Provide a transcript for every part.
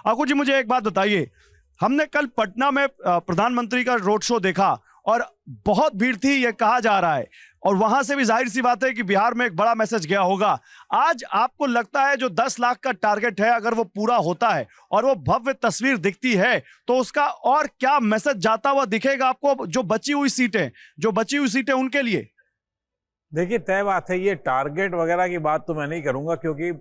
अकू जी, मुझे एक बात बताइए, हमने कल पटना में प्रधानमंत्री का रोड शो देखा और बहुत भीड़ थी, ये कहा जा रहा है, और वहां से भी जाहिर सी बात है कि बिहार में एक बड़ा मैसेज गया होगा। आज आपको लगता है जो 10 लाख का टारगेट है, अगर वो पूरा होता है और वो भव्य तस्वीर दिखती है, तो उसका और क्या मैसेज जाता हुआ दिखेगा आपको जो बची हुई सीटें उनके लिए? देखिए, तय बात है, ये टारगेट वगैरह की बात तो मैं नहीं करूंगा, क्योंकि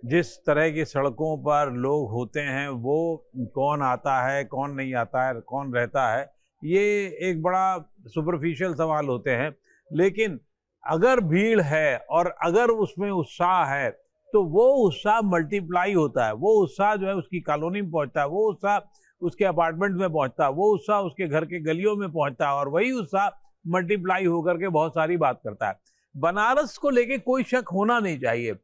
जिस तरह की सड़कों पर लोग होते हैं, वो कौन आता है, कौन नहीं आता है, कौन रहता है, ये एक बड़ा सुपरफिशियल सवाल होते हैं। लेकिन अगर भीड़ है और अगर उसमें उत्साह है, तो वो उत्साह मल्टीप्लाई होता है। वो उत्साह जो है उसकी कॉलोनी में पहुंचता है, वो उत्साह उसके अपार्टमेंट में पहुंचता है, वो उत्साह उसके घर के गलियों में पहुंचता है, और वही उत्साह मल्टीप्लाई होकर के बहुत सारी बात करता है। बनारस को लेके कोई शक होना नहीं चाहिए।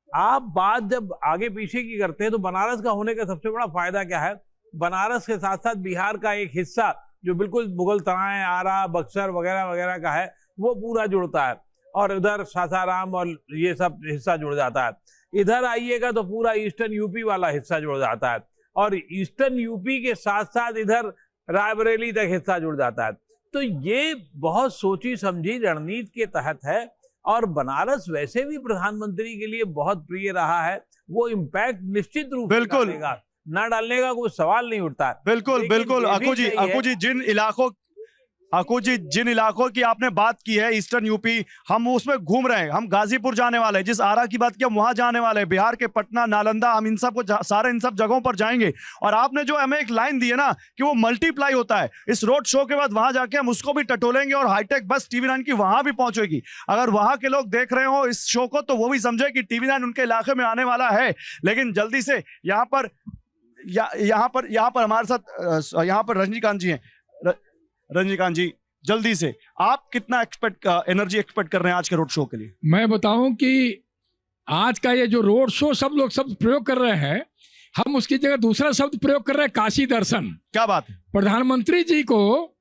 आप बात जब आगे पीछे की करते हैं, तो बनारस का होने का सबसे बड़ा फायदा क्या है? बनारस के साथ साथ बिहार का एक हिस्सा जो बिल्कुल मुगल तराएं, आरा, बक्सर वगैरह वगैरह का है, वो पूरा जुड़ता है, और उधर सासाराम और ये सब हिस्सा जुड़ जाता है। इधर आइएगा तो पूरा ईस्टर्न यूपी वाला हिस्सा जुड़ जाता है, और ईस्टर्न यूपी के साथ साथ इधर रायबरेली तक हिस्सा जुड़ जाता है। तो ये बहुत सोची समझी रणनीति के तहत है, और बनारस वैसे भी प्रधानमंत्री के लिए बहुत प्रिय रहा है। वो इम्पैक्ट निश्चित रूप से डालेगा, ना डालने का कोई सवाल नहीं उठता है। बिल्कुल बिल्कुल। अकू जी, जिन इलाकों की आपने बात की है, ईस्टर्न यूपी, हम उसमें घूम रहे हैं, हम गाजीपुर जाने वाले हैं, जिस आरा की बात की हम वहां जाने वाले हैं, बिहार के पटना, नालंदा, हम इन सब जगहों पर जाएंगे। और आपने जो हमें एक लाइन दी है ना कि वो मल्टीप्लाई होता है, इस रोड शो के बाद वहां जाके हम उसको भी टटोलेंगे, और हाईटेक बस TV9 की वहां भी पहुंचेगी। अगर वहां के लोग देख रहे हो इस शो को, तो वो भी समझे कि TV9 उनके इलाके में आने वाला है। लेकिन जल्दी से यहाँ पर हमारे साथ यहाँ पर रजनीकांत जी हैं। रजनीकांत जी, जल्दी से आप कितना एनर्जी एक्सपेक्ट कर रहे हैं आज के रोड शो के लिए? मैं बताऊं कि आज का ये जो रोड शो सब लोग शब्द प्रयोग कर रहे हैं, हम उसकी जगह दूसरा शब्द प्रयोग कर रहे हैं, काशी दर्शन। क्या बात है! प्रधानमंत्री जी को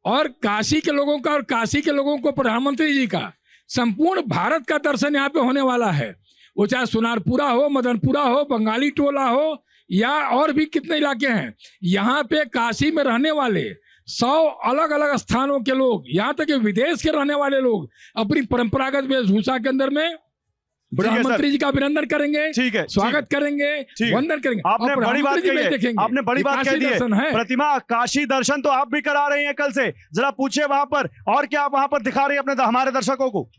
और काशी के लोगों का, और काशी के लोगों को प्रधानमंत्री जी का, संपूर्ण भारत का दर्शन यहाँ पे होने वाला है। वो चाहे सुनारपुरा हो, मदनपुरा हो, बंगाली टोला हो, या और भी कितने इलाके हैं, यहाँ पे काशी में रहने वाले 100 अलग अलग स्थानों के लोग, यहाँ तक कि विदेश के रहने वाले लोग अपनी परंपरागत वेशभूषा के अंदर में प्रधानमंत्री जी का अभिनंदन करेंगे, ठीक है, स्वागत करेंगे, वंदन करेंगे। आपने बड़ी बात कही है, आपने बड़ी बात कही है। प्रतिमा, काशी दर्शन तो आप भी करा रही हैं कल से, जरा पूछिए वहां पर और क्या आप वहां पर दिखा रही है अपने हमारे दर्शकों को?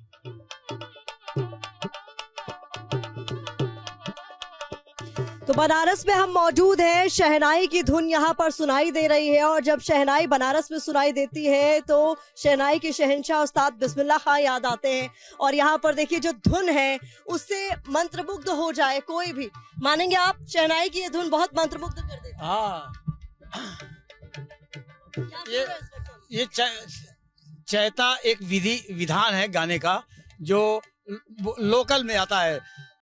तो बनारस में हम मौजूद हैं, शहनाई की धुन यहाँ पर सुनाई दे रही है, और जब शहनाई बनारस में सुनाई देती है तो शहनाई के शहंशाह उस्ताद बिस्मिल्लाह खां याद आते हैं। और यहाँ पर देखिए जो धुन है उससे मंत्रमुग्ध हो जाए कोई भी। मानेंगे आप, शहनाई की ये धुन बहुत मंत्रमुग्ध कर देती है। हाँ, ये चैता एक विधान है गाने का, जो लोकल में आता है।